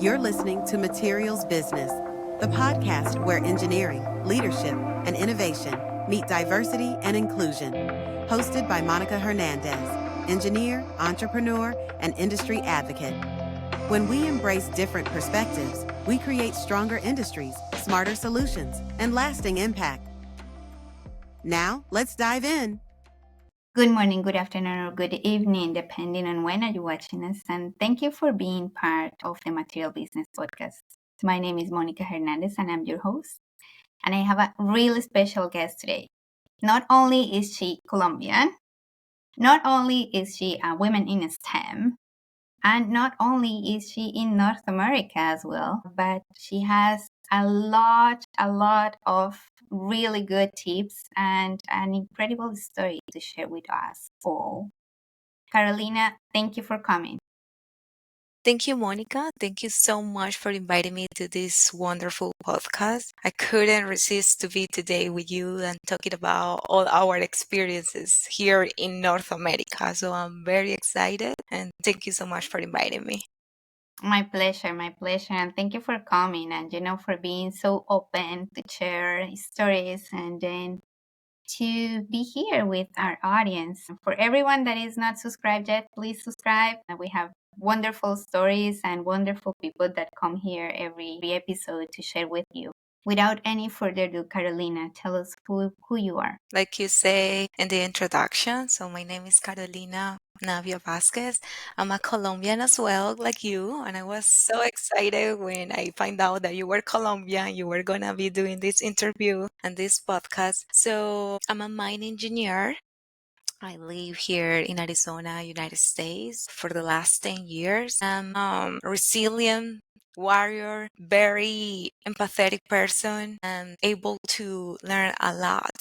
You're listening to Materials Business, the podcast where engineering, leadership, and innovation meet diversity and inclusion. Hosted by Monica Hernandez, engineer, entrepreneur, and industry advocate. When we embrace different perspectives, we create stronger industries, smarter solutions, and lasting impact. Now, let's dive in. Good morning, good afternoon, or good evening, depending on when are you watching us. And thank you for being part of the Material Business Podcast. My name is Monica Hernandez, and I'm your host. And I have a really special guest today. Not only is she Colombian, not only is she a woman in STEM, and not only is she in North America as well, but she has a lot of really good tips and an incredible story to share with us all. Carolina, thank you for coming. Thank you, Monica. Thank you so much for inviting me to this wonderful podcast. I couldn't resist to be today with you and talking about all our experiences here in North America. So I'm very excited and thank you so much for inviting me. My pleasure. And thank you for coming and, for being so open to share stories and then to be here with our audience. For everyone that is not subscribed yet, please subscribe. We have wonderful stories and wonderful people that come here every episode to share with you. Without any further ado, Carolina, tell us who you are. Like you say in the introduction, so my name is Carolina Navia Vasquez. I'm a Colombian as well, like you, and I was so excited when I find out that you were Colombian, you were gonna be doing this interview and this podcast. So I'm a mine engineer. I live here in Arizona, United States for the last 10 years. I'm a resilient warrior, very empathetic person, and able to learn a lot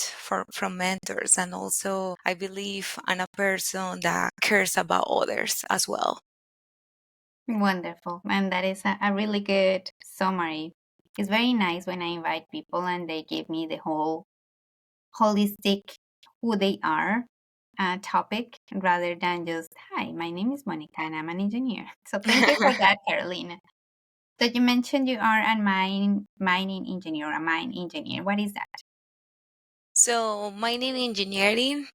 from mentors. And also, I believe I'm a person that cares about others as well. Wonderful. And that is a really good summary. It's very nice when I invite people and they give me the whole holistic who they are topic rather than just, hi, my name is Monica and I'm an engineer. So thank you for that, Carolina. So you mentioned you are a mining engineer, a mine engineer. What is that? So, mining engineering,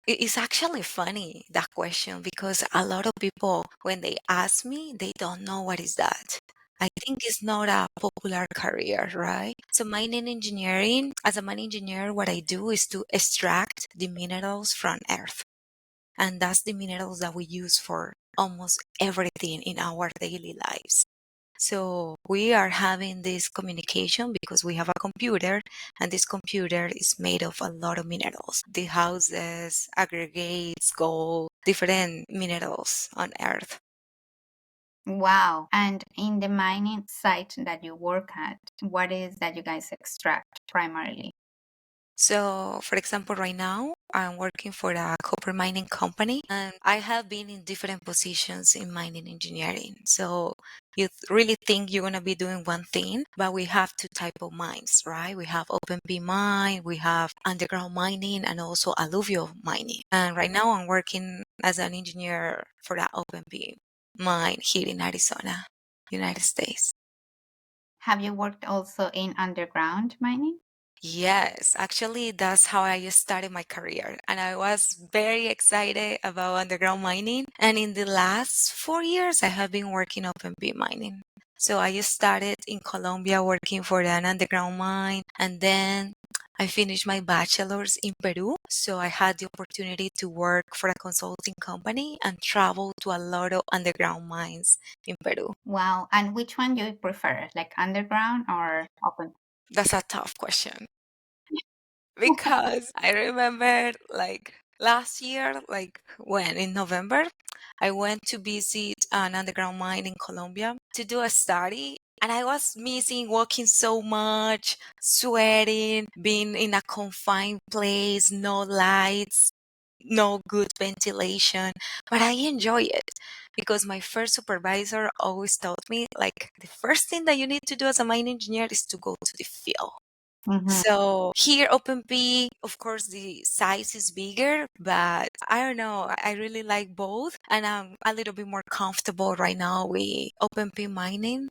it is actually funny, that question, because a lot of people, when they ask me, they don't know what is that. I think it's not a popular career, right? So mining engineering, as a mine engineer, what I do is to extract the minerals from earth. And that's the minerals that we use for almost everything in our daily lives. So we are having this communication because we have a computer, and this computer is made of a lot of minerals. The houses, aggregates, gold, different minerals on earth. Wow. And in the mining site that you work at, what is that you guys extract primarily? So, for example, right now I'm working for a copper mining company, and I have been in different positions in mining engineering. So, you really think you're going to be doing one thing, but we have two type of mines, right? We have open pit mine, we have underground mining, and also alluvial mining. And right now I'm working as an engineer for that open pit mine here in Arizona, United States. Have you worked also in underground mining? Yes, actually, that's how I started my career. And I was very excited about underground mining. And in the last 4 years, I have been working open pit mining. So I started in Colombia working for an underground mine. And then I finished my bachelor's in Peru. So I had the opportunity to work for a consulting company and travel to a lot of underground mines in Peru. Wow. And which one do you prefer, like underground or open? That's a tough question. Because I remember like last year, like when in November, I went to visit an underground mine in Colombia to do a study. And I was missing walking so much, sweating, being in a confined place, no lights, no good ventilation. But I enjoy it because my first supervisor always told me like the first thing that you need to do as a mine engineer is to go to the field. Mm-hmm. So here, OpenP, of course, the size is bigger, but I don't know. I really like both, and I'm a little bit more comfortable right now with OpenP mining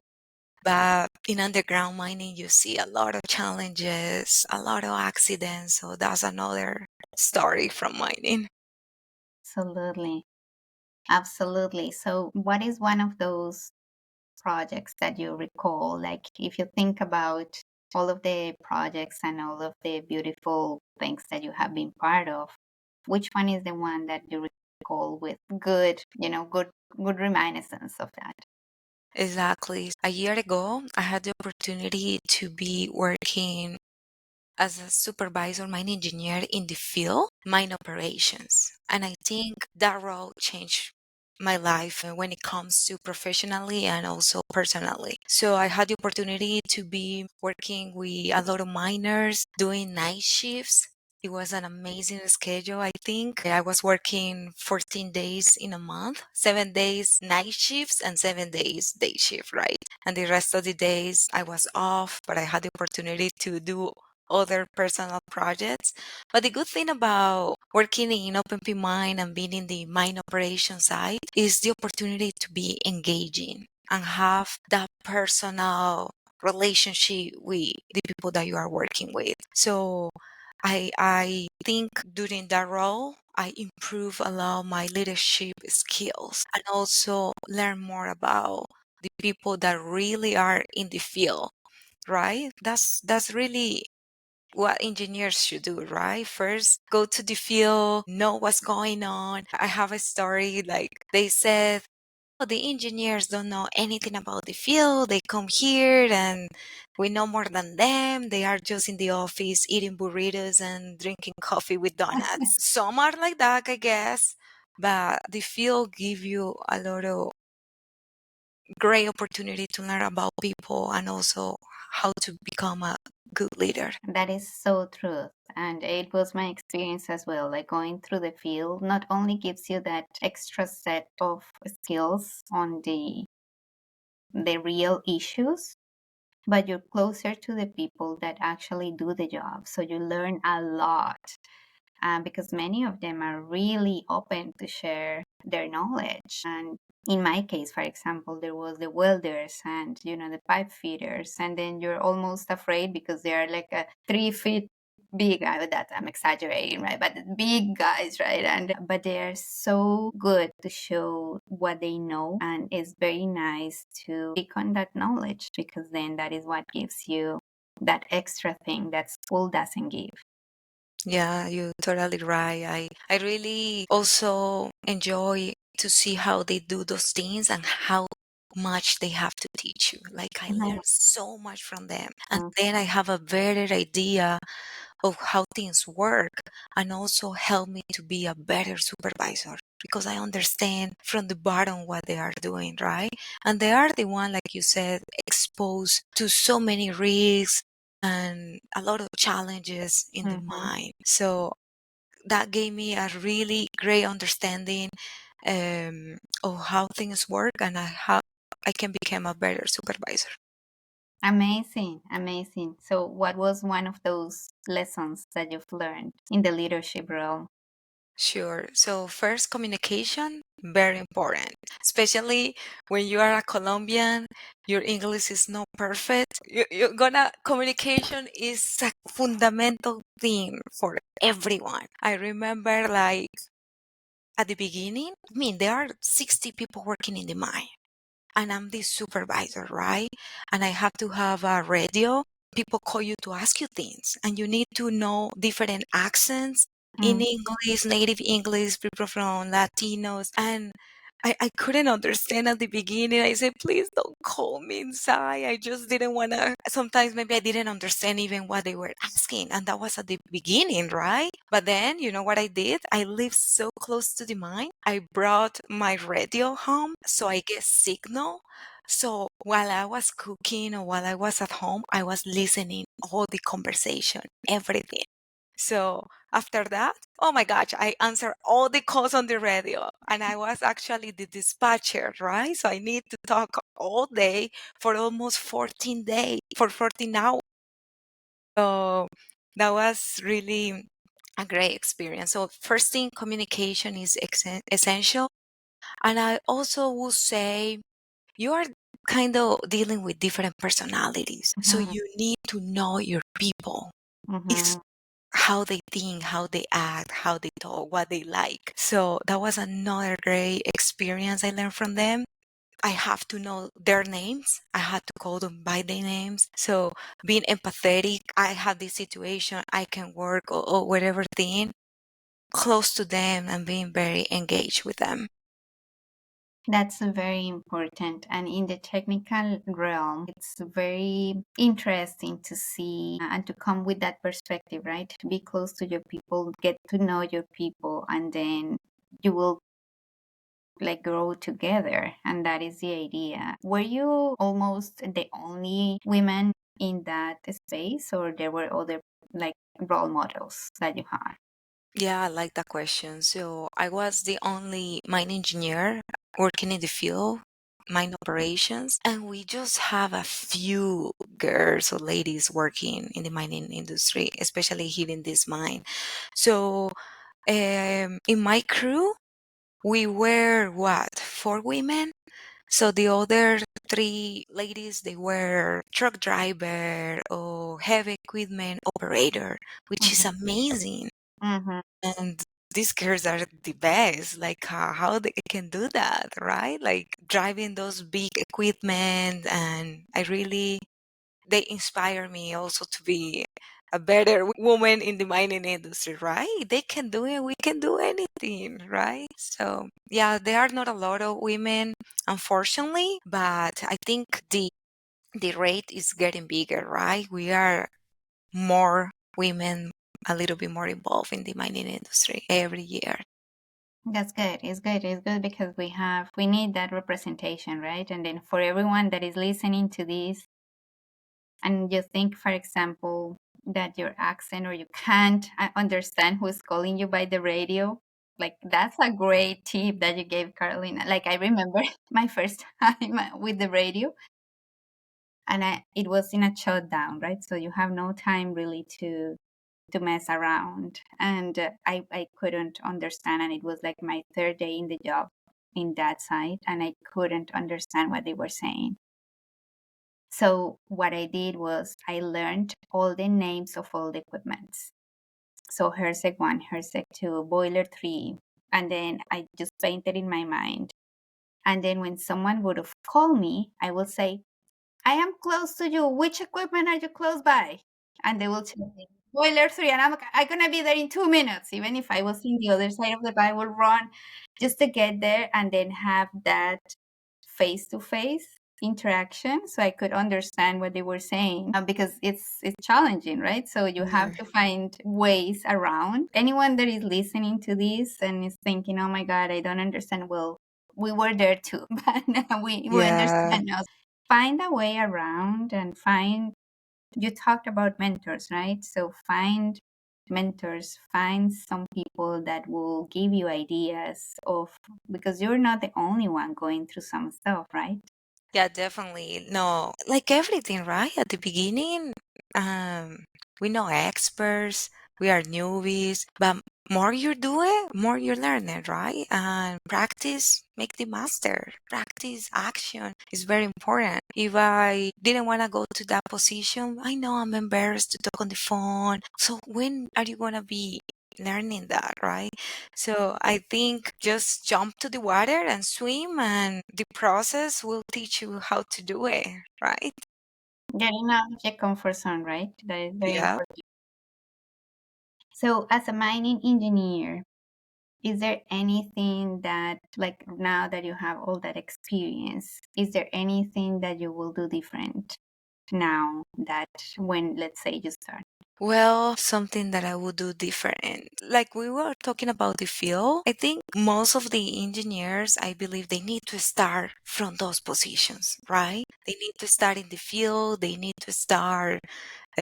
But in underground mining, you see a lot of challenges, a lot of accidents. So that's another story from mining. Absolutely. Absolutely. So, what is one of those projects that you recall? Like, if you think about all of the projects and all of the beautiful things that you have been part of, which one is the one that you recall with good, good reminiscence of that? Exactly. A year ago, I had the opportunity to be working as a supervisor mine engineer in the field, mine operations. And I think that role changed my life when it comes to professionally and also personally. So I had the opportunity to be working with a lot of miners doing night shifts. It was an amazing schedule. I think I was working 14 days in a month, 7 days night shifts and 7 days day shift, right? And the rest of the days I was off, but I had the opportunity to do other personal projects. But the good thing about working in open pit mine and being in the mine operation side is the opportunity to be engaging and have that personal relationship with the people that you are working with. So I think during that role I improve a lot my leadership skills and also learn more about the people that really are in the field, right? That's really what engineers should do, right? First, go to the field, know what's going on. I have a story like they said, oh, the engineers don't know anything about the field. They come here and we know more than them. They are just in the office eating burritos and drinking coffee with donuts. Some are like that, I guess, but the field give you a lot of great opportunity to learn about people and also how to become a good leader. That is so true. And it was my experience as well. Like going through the field not only gives you that extra set of skills on the real issues, but you're closer to the people that actually do the job. So you learn a lot because many of them are really open to share their knowledge. And in my case, for example, there was the welders and the pipe fitters, and then you're almost afraid because they are like a 3 feet big. That I'm exaggerating, right? But big guys, right? And but they are so good to show what they know, and it's very nice to pick on that knowledge because then that is what gives you that extra thing that school doesn't give. Yeah, you're totally right. I really also enjoy to see how they do those things and how much they have to teach you. Like I Mhm. learn so much from them. And then I have a better idea of how things work and also help me to be a better supervisor because I understand from the bottom what they are doing, right? And they are the one, like you said, exposed to so many risks and a lot of challenges in the Mhm. mine. So that gave me a really great understanding of how things work and how I can become a better supervisor. Amazing, amazing. So, what was one of those lessons that you've learned in the leadership role? Sure. So first, communication, very important, especially when you are a Colombian, your English is not perfect. You're gonna, communication is a fundamental thing for everyone. I remember like at the beginning, I mean, there are 60 people working in the mine and I'm the supervisor, right? And I have to have a radio. People call you to ask you things, and you need to know different accents in Mm. English, native English, people from Latinos. And I couldn't understand at the beginning. I said, please don't call me inside. I just didn't want to. Sometimes maybe I didn't understand even what they were asking. And that was at the beginning, right? But then, you know what I did? I live so close to the mine. I brought my radio home so I get signal. So while I was cooking or while I was at home, I was listening all the conversation, everything. So after that, oh my gosh, I answer all the calls on the radio and I was actually the dispatcher, right? So I need to talk all day for almost 14 days, for 14 hours. So that was really a great experience. So first thing, communication is essential. And I also will say you are kind of dealing with different personalities. So Mhm. you need to know your people. It's Mhm. how they think, how they act, how they talk, what they like. So that was another great experience I learned from them. I have to know their names. I had to call them by their names. So being empathetic, I have this situation, I can work or whatever thing close to them and being very engaged with them. That's very important. And in the technical realm, it's very interesting to see and to come with that perspective, right? Be close to your people, get to know your people, and then you will like grow together. And that is the idea. Were you almost the only women in that space, or there were other like role models that you had? Yeah, I like that question. So I was the only mine engineer working in the field, mine operations, and we just have a few girls or ladies working in the mining industry, especially here in this mine. So in my crew, we were what, four women? So the other three ladies, they were truck driver or heavy equipment operator, which is Mhm. amazing. Mhm. And these girls are the best. Like how they can do that, right? Like driving those big equipment, and I really they inspire me also to be a better woman in the mining industry, right? They can do it, we can do anything, right? So yeah, there are not a lot of women, unfortunately, but I think the rate is getting bigger, right? We are more women a little bit more involved in the mining industry every year. That's good. It's good. It's good because we need that representation, right? And then for everyone that is listening to this, and you think, for example, that your accent or you can't understand who's calling you by the radio, like that's a great tip that you gave, Carolina. Like I remember my first time with the radio, and it was in a shutdown, right? So you have no time really to mess around, and I couldn't understand, and it was like my third day in the job in that site, and I couldn't understand what they were saying. So what I did was I learned all the names of all the equipments. So HERSEC 1, HERSEC 2, boiler 3, and then I just painted in my mind. And then when someone would have called me, I would say, I am close to you. Which equipment are you close by? And they will tell me, boiler 3. And I'm going to be there in 2 minutes. Even if I was in the other side of the bar, I will run just to get there and then have that face to face interaction so I could understand what they were saying because it's challenging, right? So you Yeah. have to find ways around. Anyone that is listening to this and is thinking, oh my God, I don't understand. Well, we were there too, but we Yeah. understand now. Find a way around and find, you talked about mentors, right? So find mentors, find some people that will give you ideas of, because you're not the only one going through some stuff, right? Yeah, definitely. No, like everything, right? At the beginning, we know experts, we are newbies, but more you do it, more you learn it, right? And practice make the master. Practice action is very important. If I didn't want to go to that position, I know I'm embarrassed to talk on the phone. So when are you gonna be learning that, right? So I think just jump to the water and swim, and the process will teach you how to do it, right? Getting out of your comfort zone, right? That is very Yeah. important. So, as a mining engineer, is there anything that, like now that you have all that experience, is there anything that you will do different now that when, let's say, you start? Well, something that I would do different. Like we were talking about the field, I think most of the engineers, I believe they need to start from those positions, right? They need to start in the field, they need to start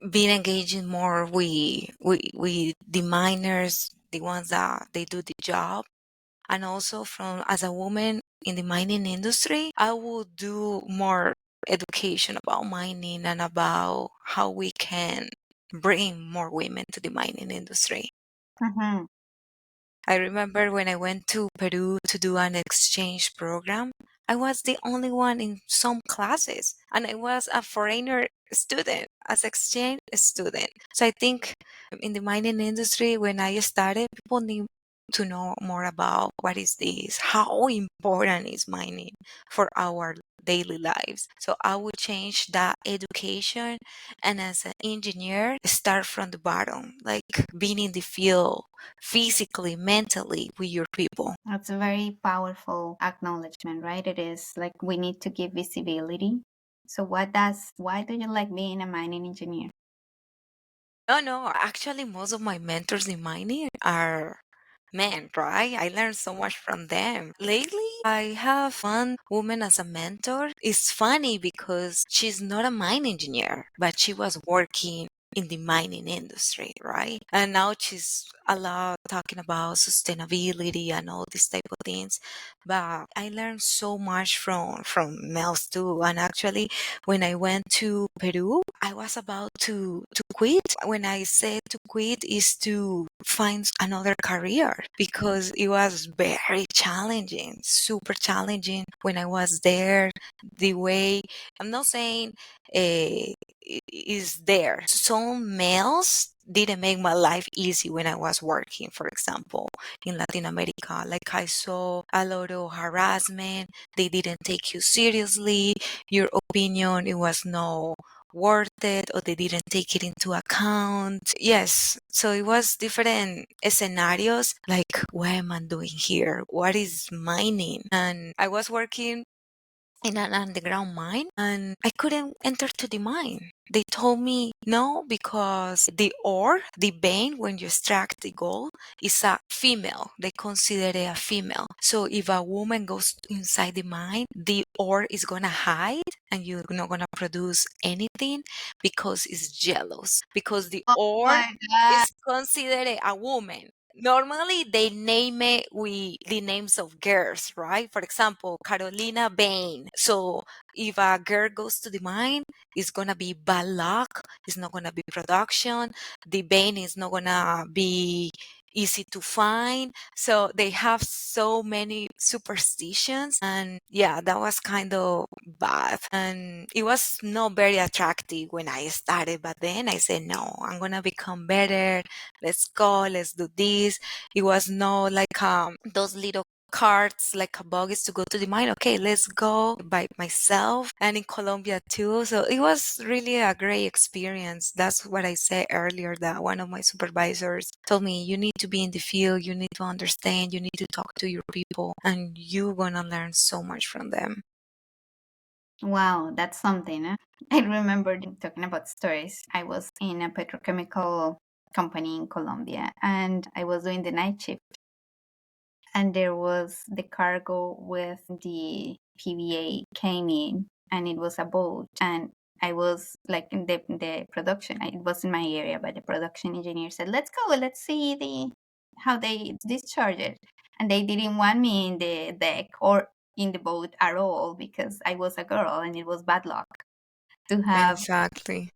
being engaging more with the miners, the ones that they do the job. And also from as a woman in the mining industry, I will do more education about mining and about how we can bring more women to the mining industry. Mm-hmm. I remember when I went to Peru to do an exchange program, I was the only one in some classes, and I was a foreigner student, as exchange student. So I think in the mining industry, when I started, people need to know more about what is this, how important is mining for our daily lives. So I would change that education, and as an engineer, start from the bottom, like being in the field physically, mentally with your people. That's a very powerful acknowledgement, right? It is like we need to give visibility. So why do you like being a mining engineer? No, no, actually, most of my mentors in mining are men, right? I learned so much from them. Lately, I have one woman as a mentor. It's funny because she's not a mine engineer, but she was working in the mining industry, right? And now she's a lot talking about sustainability and all these type of things. But I learned so much from males too. And actually, when I went to Peru, I was about to quit. When I said to quit is to find another career because it was very challenging, super challenging when I was there. The way I'm not saying is there. Some males didn't make my life easy when I was working, for example, in Latin America. Like I saw a lot of harassment. They didn't take you seriously. Your opinion, it was no worth it, or they didn't take it into account. Yes, so it was different scenarios, like what am I doing here, what is mining, and I was working in an underground mine, and I couldn't enter to the mine. They told me no because the ore, the vein, when you extract the gold, is a female. They consider it a female. So if a woman goes inside the mine, the ore is gonna hide and you're not gonna produce anything because it's jealous. Because the Oh ore my God. is considered a woman. Normally, they name it with the names of girls, right? For example, Carolina Bain. So if a girl goes to the mine, it's gonna be bad luck. It's not gonna be production. The vein is not gonna be easy to find. So they have so many superstitions, and yeah, that was kind of bad. And it was not very attractive when I started, but then I said, no, I'm gonna become better. Let's go, let's do this. It was not like those little carts like a buggies to go to the mine. Okay, let's go by myself, and in Colombia too. So it was really a great experience. That's what I said earlier, that one of my supervisors told me, you need to be in the field, you need to understand, you need to talk to your people, and you're gonna learn so much from them. Wow, that's something. I remember talking about stories. I was in a petrochemical company in Colombia and I was doing the night shift. And there was the cargo with the PVA came in and it was a boat. And I was like in the production, it wasn't my area, but the production engineer said, let's go, let's see how they discharge it. And they didn't want me in the deck or in the boat at all because I was a girl and it was bad luck to Exactly.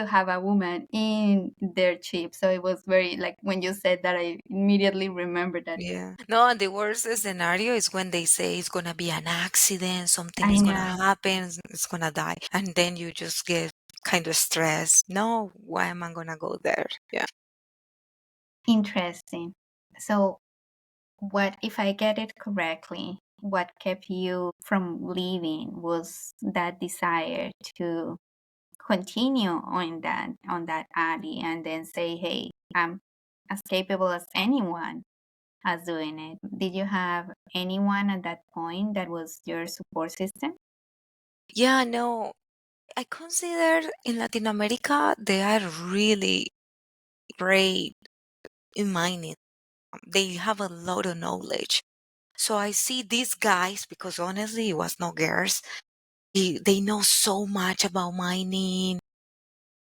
have a woman in their ship. So it was very like when you said that, I immediately remembered that. Yeah. No, and the worst scenario is when they say it's gonna be an accident, something I is gonna know. happen, it's gonna die, and then you just get kind of stressed. No, why am I gonna go there? Yeah. Interesting. So, what if I get it correctly? What kept you from leaving was that desire to continue on that alley and then say, "Hey, I'm as capable as anyone as doing it." Did you have anyone at that point that was your support system? Yeah, no, I consider in Latin America they are really great in mining. They have a lot of knowledge. So I see these guys because honestly, it was no girls. They know so much about mining,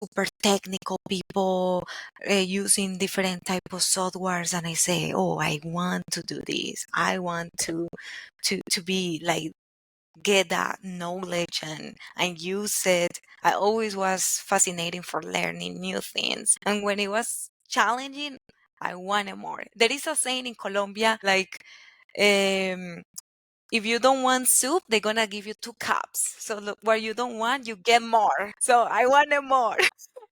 super technical people using different type of softwares, and I say, oh, I want to do this. I want to be like get that knowledge and use it. I always was fascinating for learning new things, and when it was challenging, I wanted more. There is a saying in Colombia like. Um, if you don't want soup, they're gonna give you 2 cups. So look, where you don't want, you get more. So I wanted more,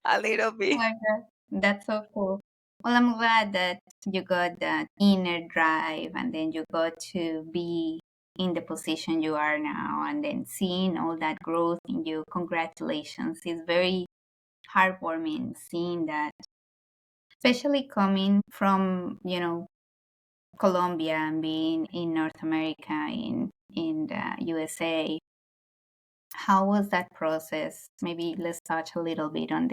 a little Oh bit. my God, that's so cool. Well, I'm glad that you got that inner drive and then you got to be in the position you are now and then seeing all that growth in you. Congratulations. It's very heartwarming seeing that, especially coming from, Colombia and being in North America, in the USA. How was that process? Maybe let's touch a little bit on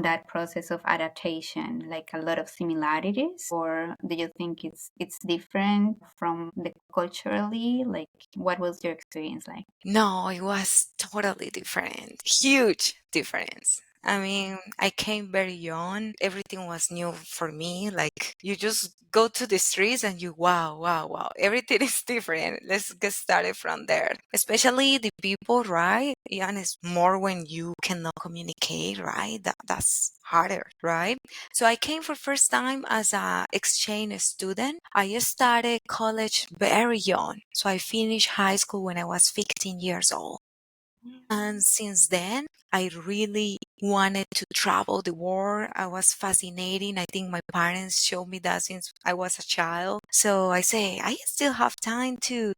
that process of adaptation, like a lot of similarities, or do you think it's different from the culturally? Like, what was your experience like? No, it was totally different. Huge difference. I mean, I came very young. Everything was new for me. Like, you just go to the streets and you, wow, wow, wow. Everything is different. Let's get started from there. Especially the people, right? Yeah, and it's more when you cannot communicate, right? That's harder, right? So I came for first time as a exchange student. I started college very young. So I finished high school when I was 15 years old. And since then, I really wanted to travel the world. I was fascinating. I think my parents showed me that since I was a child. So I say I still have time to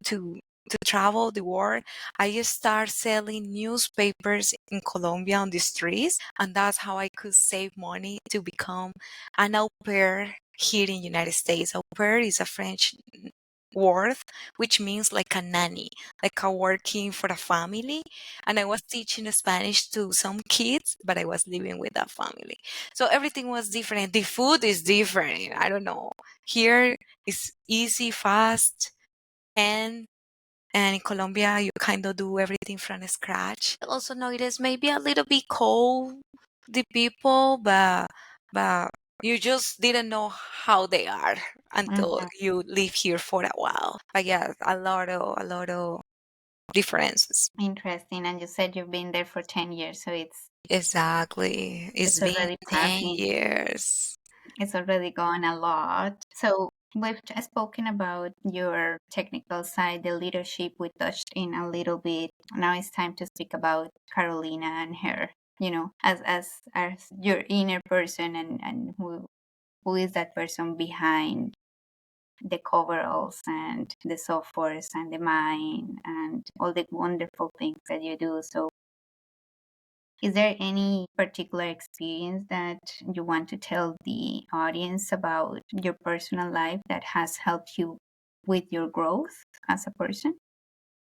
travel the world. I just start selling newspapers in Colombia on the streets, and that's how I could save money to become an au pair here in United States. Au pair is a French word which means like a nanny, like a working for a family. And I was teaching Spanish to some kids, but I was living with that family. So everything was different. The food is different. I don't know. Here is easy, fast, and in Colombia you kind of do everything from scratch. I also noticed maybe a little bit cold the people, but you just didn't know how they are until Mhm. you live here for a while. But yeah, a lot of differences. Interesting. And you said you've been there for 10 years, so Exactly. It's it's been already 10 passing. years. It's already gone a lot. So we've just spoken about your technical side, the leadership we touched in a little bit. Now it's time to speak about Carolina and her, as your inner person and who is that person behind the coveralls and the softwares and the mind and all the wonderful things that you do. So is there any particular experience that you want to tell the audience about your personal life that has helped you with your growth as a person?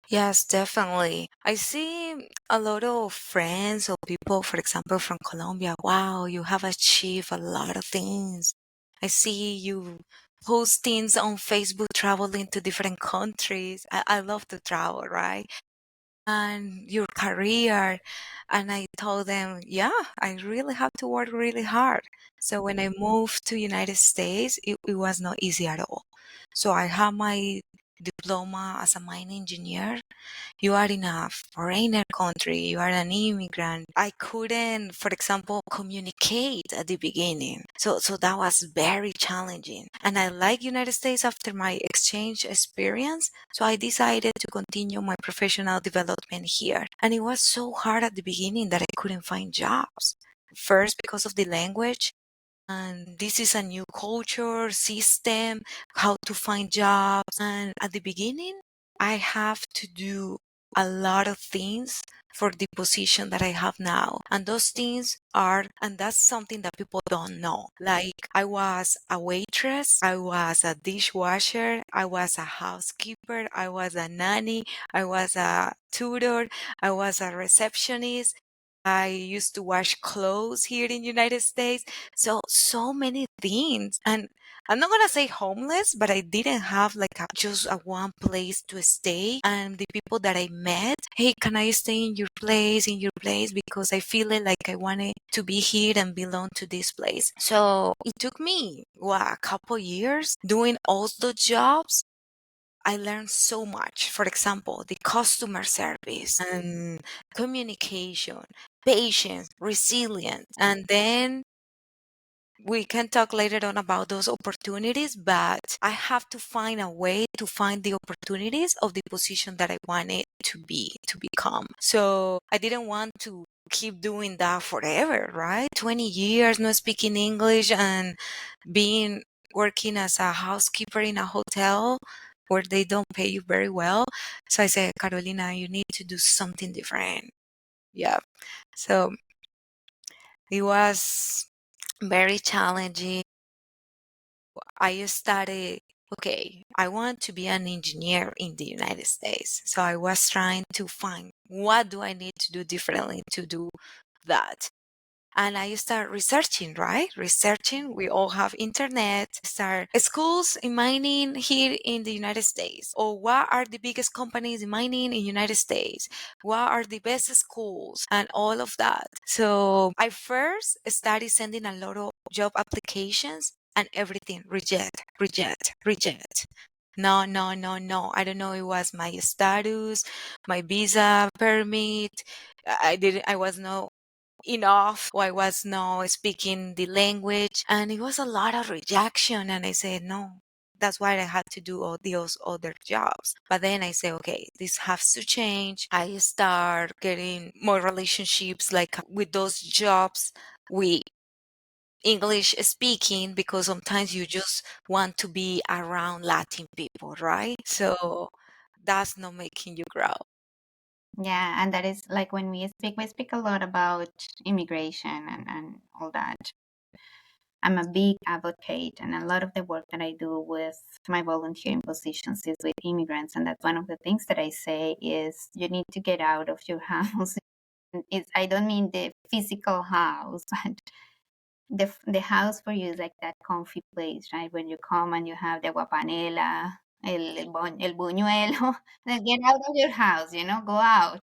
Yes, definitely. I see a lot of friends or people, for example, from Colombia. Wow, you have achieved a lot of things. I see you post things on Facebook traveling to different countries. I love to travel, right? And your career. And I told them, yeah, I really have to work really hard. So when I moved to United States, it was not easy at all. So I have my diploma as a mine engineer. You are in a foreigner country, you are an immigrant. I couldn't, for example, communicate at the beginning. So that was very challenging. And I like United States after my exchange experience. So I decided to continue my professional development here. And it was so hard at the beginning that I couldn't find jobs. First, because of the language, and this is a new culture system, how to find jobs. And at the beginning, I have to do a lot of things for the position that I have now. And those things are, and that's something that people don't know. Like, I was a waitress, I was a dishwasher, I was a housekeeper, I was a nanny, I was a tutor, I was a receptionist. I used to wash clothes here in United States. So many things. And I'm not gonna say homeless, but I didn't have like just a one place to stay. And the people that I met, hey, can I stay in your place? Because I feel it like I wanted to be here and belong to this place. So it took me, a couple years doing all the jobs. I learned so much. For example, the customer service and communication, patience, resilience. And then we can talk later on about those opportunities, but I have to find a way to find the opportunities of the position that I wanted to become. So I didn't want to keep doing that forever, right? 20 years not speaking English and being working as a housekeeper in a hotel where they don't pay you very well. So I said, Carolina, you need to do something different. Yeah. So it was very challenging. I started, okay, I want to be an engineer in the United States. So I was trying to find what do I need to do differently to do that. And I start researching, right? Researching. We all have internet. Start schools in mining here in the United States. Or what are the biggest companies in mining in United States? What are the best schools? And all of that. So I first started sending a lot of job applications and everything reject, reject, reject. No, no, no, no. I don't know. It was my status, my visa permit. I was no enough, or I was not speaking the language, and it was a lot of rejection. And I said no, that's why I had to do all those other jobs. But then I say, okay, this has to change. I start getting more relationships like with those jobs we English speaking, because sometimes you just want to be around Latin people, right? So that's not making you grow. Yeah, and that is like when we speak a lot about immigration and all that. I'm a big advocate, and a lot of the work that I do with my volunteering positions is with immigrants. And that's one of the things that I say is you need to get out of your house. I don't mean the physical house, but the house for you is like that comfy place, right? When you come and you have the guapanela, el buñuelo, then get out of your house, go out,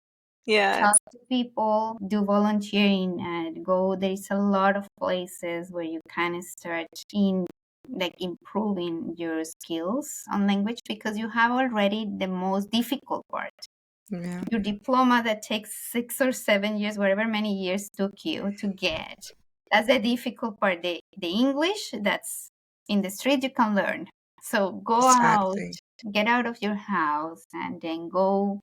Yes. talk to people, do volunteering, and go. There's a lot of places where you can start in like improving your skills on language because you have already the most difficult part. Yeah. Your diploma that takes 6 or 7 years, whatever many years took you to get. That's the difficult part. The English that's in the street you can learn. So go out, Exactly. get out of your house, and then go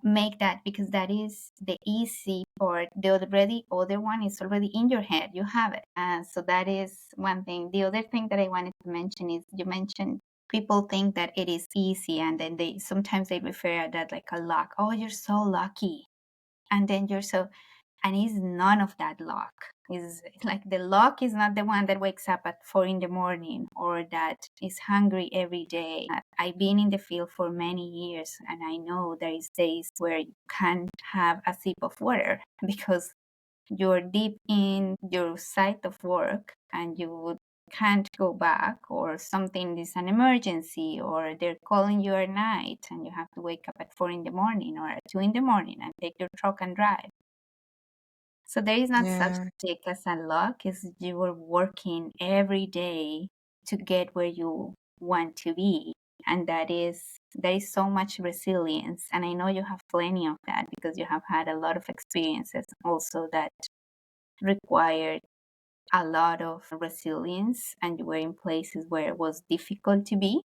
make that, because that is the easy part. The already other one is already in your head. You have it. So that is one thing. The other thing that I wanted to mention is you mentioned people think that it is easy, and then they sometimes they refer at that like a luck. Oh, you're so lucky. And then you're so, and it's none of that luck. Is like the luck is not the one that wakes up at 4 in the morning or that is hungry every day. I've been in the field for many years, and I know there is days where you can't have a sip of water because you're deep in your site of work and you can't go back, or something is an emergency, or they're calling you at night and you have to wake up at 4 in the morning or at 2 in the morning and take your truck and drive. So there is not such Yeah. thing as a luck, is you are working every day to get where you want to be. And there is so much resilience. And I know you have plenty of that because you have had a lot of experiences also that required a lot of resilience, and you were in places where it was difficult to be.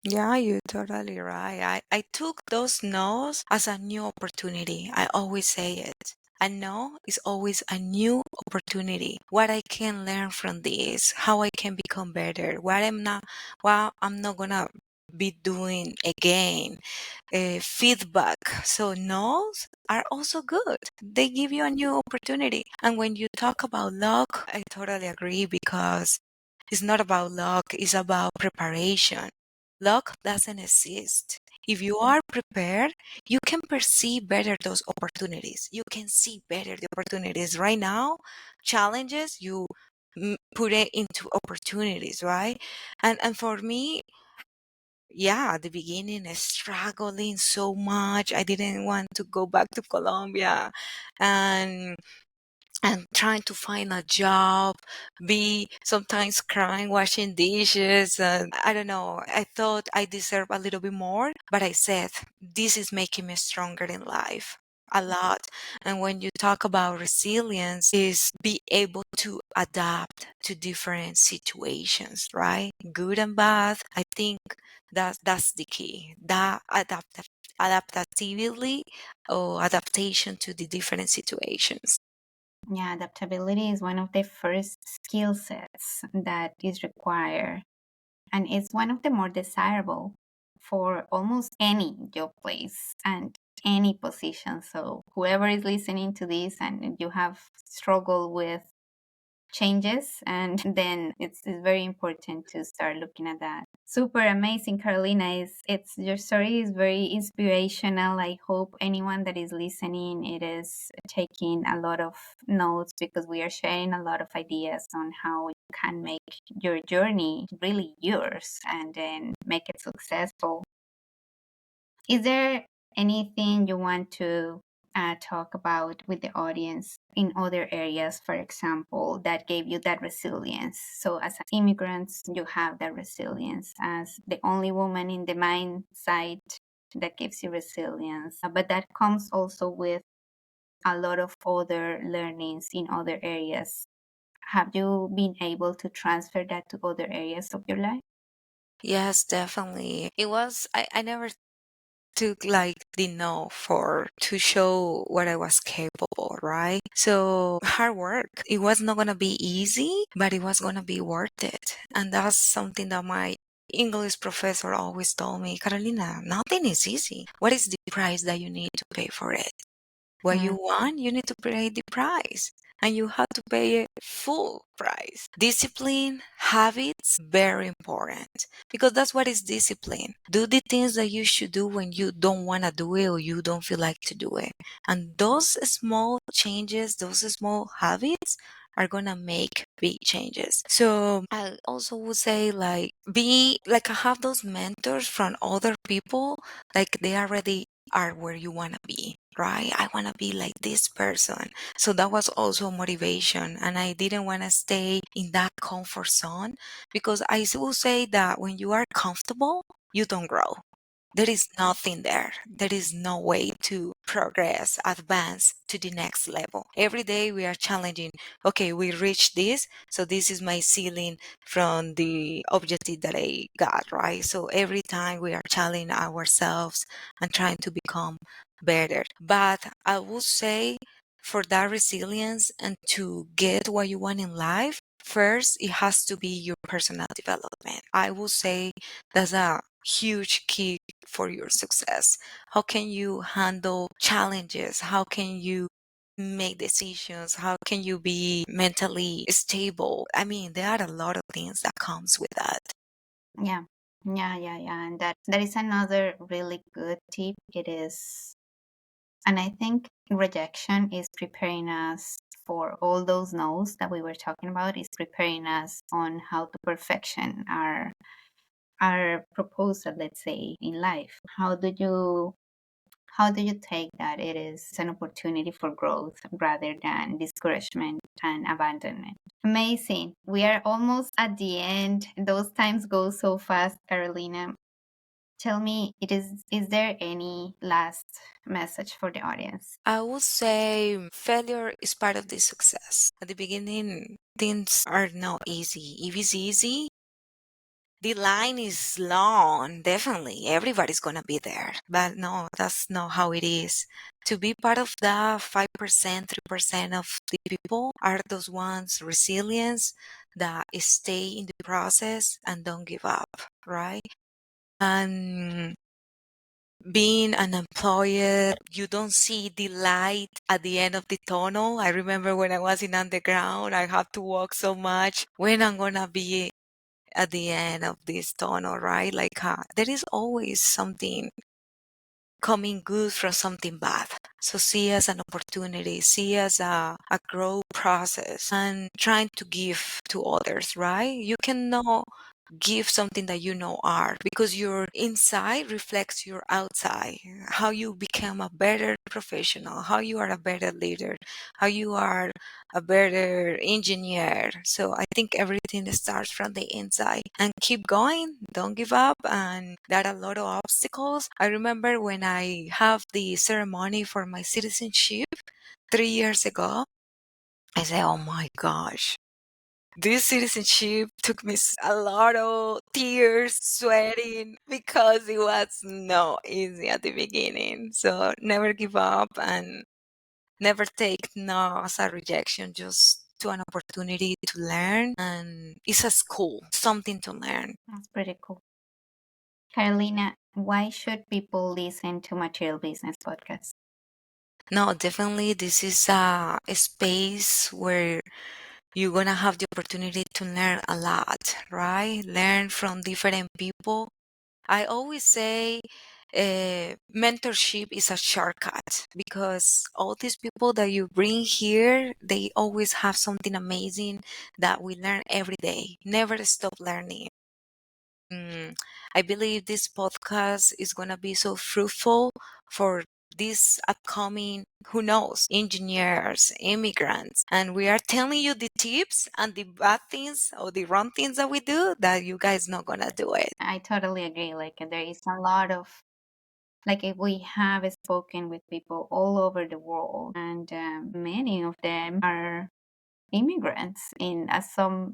Yeah, you're totally right. I took those no's as a new opportunity. I always say it. A no is always a new opportunity. What I can learn from this, how I can become better, what I'm not gonna be doing again. Feedback. So no's are also good. They give you a new opportunity. And when you talk about luck, I totally agree, because it's not about luck, it's about preparation. Luck doesn't exist. If you are prepared, you can perceive better those opportunities. You can see better the opportunities. Right now, challenges, you put it into opportunities, right? And for me, yeah, at the beginning, struggling so much. I didn't want to go back to Colombia, and trying to find a job, be sometimes crying, washing dishes. And I don't know, I thought I deserve a little bit more, but I said, this is making me stronger in life. a lot. And when you talk about resilience, is be able to adapt to different situations, right? Good and bad. I think that's the key. That adaptability or adaptation to the different situations. Yeah, adaptability is one of the first skill sets that is required, and it's one of the more desirable for almost any job place and any position. So whoever is listening to this and you have struggled with changes, and then it's very important to start looking at that. Super amazing, Carolina. It's your story is very inspirational. I hope anyone that is listening it is taking a lot of notes, because we are sharing a lot of ideas on how you can make your journey really yours and then make it successful. Is there anything you want to talk about with the audience in other areas, for example, that gave you that resilience? So, as immigrants, you have that resilience. As the only woman in the mine site, that gives you resilience. But that comes also with a lot of other learnings in other areas. Have you been able to transfer that to other areas of your life? Yes, definitely. I never took like the no for to show what I was capable, right? So hard work. It was not gonna be easy, but it was gonna be worth it. And that's something that my English professor always told me, Carolina, nothing is easy. What is the price that you need to pay for it? What you want, you need to pay the price. And you have to pay a full price. Discipline, habits, very important. Because that's what is discipline. Do the things that you should do when you don't want to do it or you don't feel like to do it. And those small changes, those small habits are gonna make big changes. So I also would say like be like have those mentors from other people, like they already are where you want to be, right? I want to be like this person. So that was also motivation. And I didn't want to stay in that comfort zone, because I will say that when you are comfortable, you don't grow. There is nothing there. There is no way to progress, advance to the next level. Every day we are challenging, okay, we reached this. So this is my ceiling from the objective that I got, right? So every time we are challenging ourselves and trying to become better. But I would say for that resilience and to get what you want in life, first, it has to be your personal development. I would say that's a huge key for your success. How can you handle challenges? How can you make decisions? How can you be mentally stable? I mean, there are a lot of things that comes with that. Yeah, yeah. And that is another really good tip. It is, and I think rejection is preparing us for all those no's that we were talking about, is preparing us on how to perfection our proposal, let's say, in life. How do you take that? It is an opportunity for growth rather than discouragement and abandonment. Amazing. We are almost at the end. Those times go so fast, Carolina. Tell me, is there any last message for the audience? I would say failure is part of the success. At the beginning, things are not easy. If it's easy, the line is long, definitely. Everybody's gonna be there. But no, that's not how it is. To be part of the 5%, 3% of the people are those ones resilience that stay in the process and don't give up, right? And being an employer, you don't see the light at the end of the tunnel. I remember when I was in underground, I had to walk so much. When I'm gonna be at the end of this tunnel, right? Like there is always something coming good from something bad. So see as an opportunity, see as a growth process and trying to give to others, right? You cannot give something that you know are, because your inside reflects your outside. How you become a better professional, how you are a better leader, how you are a better engineer. So I think everything starts from the inside, and keep going, don't give up. And there are a lot of obstacles. I remember when I have the ceremony for my citizenship 3 years ago, I said, oh my gosh, this citizenship took me a lot of tears, sweating, because it was not easy at the beginning. So never give up, and never take no as a rejection, just to an opportunity to learn. And it's a school, something to learn. That's pretty cool. Carolina, why should people listen to Material Business Podcast? No, definitely, this is a space where you're gonna have the opportunity to learn a lot, right? Learn from different people. I always say mentorship is a shortcut, because all these people that you bring here, they always have something amazing that we learn every day. Never stop learning. I believe this podcast is going to be so fruitful for this upcoming, who knows, engineers, immigrants. And we are telling you the tips and the bad things or the wrong things that we do, that you guys not going to do it. I totally agree. Like there is a lot of, like if we have spoken with people all over the world, and many of them are immigrants in some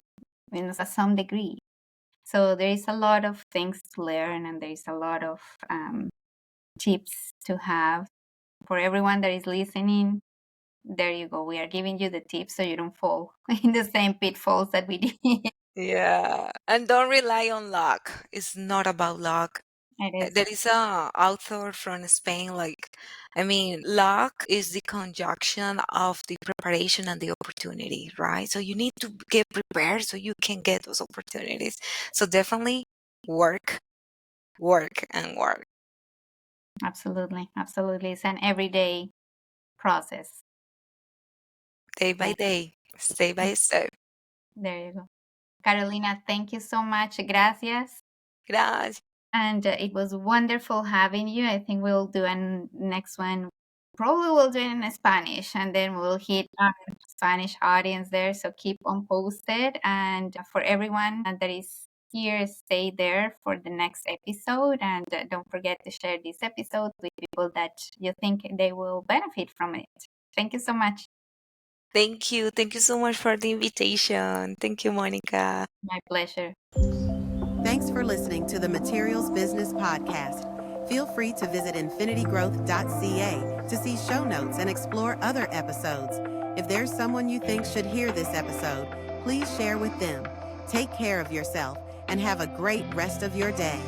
degree. So there is a lot of things to learn, and there is a lot of tips to have for everyone that is listening. There you go. We are giving you the tips so you don't fall in the same pitfalls that we did. Yeah. And don't rely on luck. It's not about luck. It is. There is a author from Spain, like, I mean, luck is the conjunction of the preparation and the opportunity, right? So you need to get prepared so you can get those opportunities. So definitely work, work, and work. Absolutely. Absolutely. It's an everyday process. Day by day, step by step. There you go. Carolina, thank you so much. Gracias. Gracias. And it was wonderful having you. I think we'll do a next one. Probably we'll do it in Spanish, and then we'll hit our Spanish audience there. So keep on posted. And for everyone that is here, stay there for the next episode. And don't forget to share this episode with people that you think they will benefit from it. Thank you so much. Thank you. Thank you so much for the invitation. Thank you, Monica. My pleasure. Thanks for listening to the Materials Business Podcast. Feel free to visit infinitygrowth.ca to see show notes and explore other episodes. If there's someone you think should hear this episode, please share with them. Take care of yourself and have a great rest of your day.